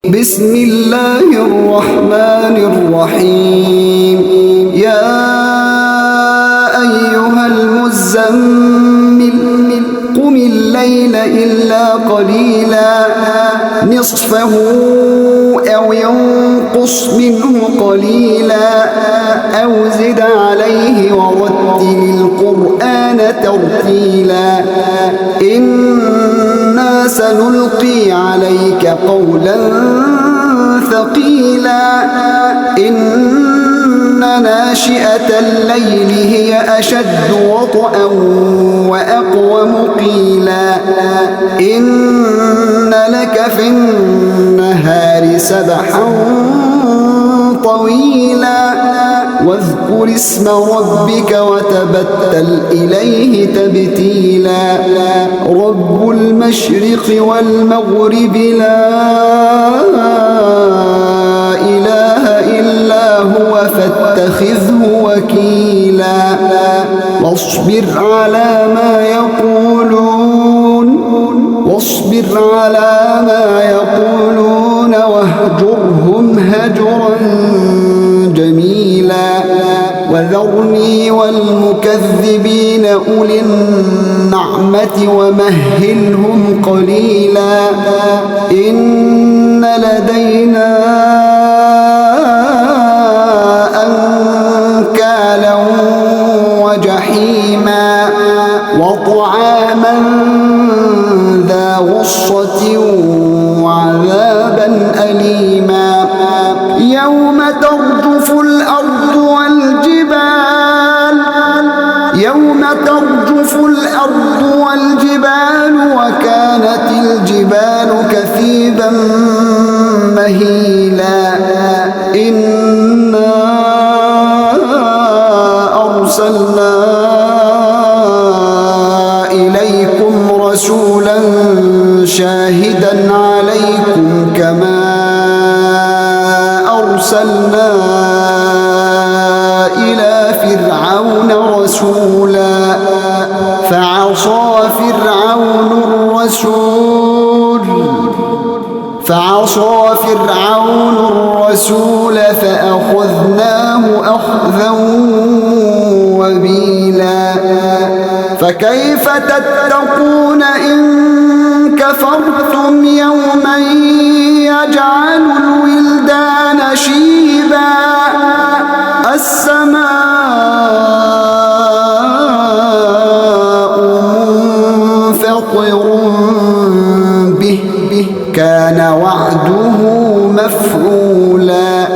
بسم الله الرحمن الرحيم. يا أيها المزمل قم الليل إلا قليلا نصفه أو ينقص منه قليلا أو زد عليه ورتل القرآن ترتيلا إنا سنلقي عليك قولا ثقيلا إن ناشئة الليل هي أشد وطئا وأقوم قيلا إن لك في النهار سبحا طويلا واذكر اسم ربك وتبتل إليه تبتيلا رب المشرق والمغرب لا إله إلا هو فاتخذه وكيلا واصبر على ما يقولون واهجرهم هجرا جميلا وذرني والمكذبين أولي النعمة ومهلهم قليلا إن لدينا أنكالا وجحيما وطعاما ذا غصة وعذابا أليما يوم ترجف الأرض والجبال وكانت الجبال كثيبا مهيلا إنا أرسلنا إليكم رسولا شاهدا عليكم كما أرسلنا إلى فرعون رسولا فعصى فرعون الرسول فأخذناه أخذا وبيلا فكيف تتقون إن كفرتم يوما يجعل الولدان شيبا السماء منفطر به كان وعده مفعولا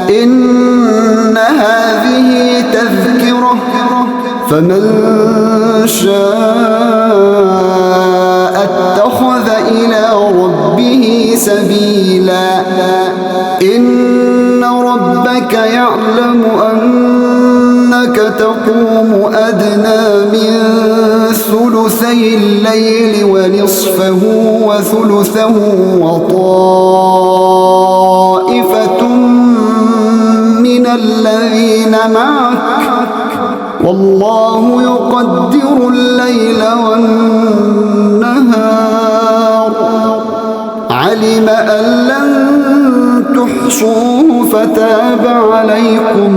إن هذه تذكرة فمن شاء اتخذ إلى ربه سبيلا إن ربك يعلم أنك تقوم أدنى من ثلثي الليل ونصفه وثلثه وطائفة من الذين معك والله يقدر الليل والنهار علم أن لن تحصوه فتاب عليكم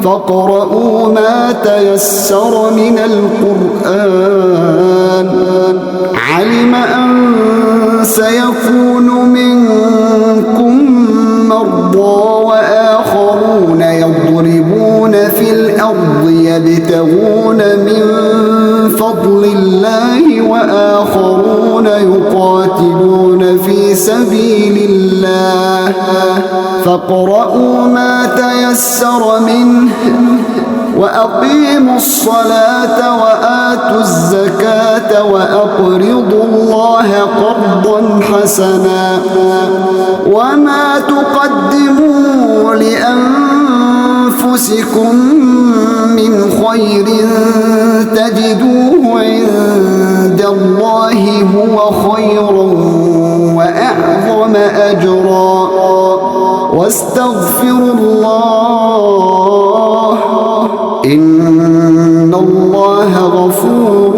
فاقرؤوا ما تيسر من القرآن علم أن سيكون منكم مرضى وآخرون يضربون في الأرض يبتغون من فضل الله وآخرون يقاتلون في سبيل الله فاقرؤوا ما تيسر منه وأقيموا الصلاة وآتوا الزكاة وأقرضوا الله قرضا حسنا وما تقدموا لأنفسكم من خير تجدوه عند الله هو خيرا وأعظم أجرا واستغفروا الله إن الله غفور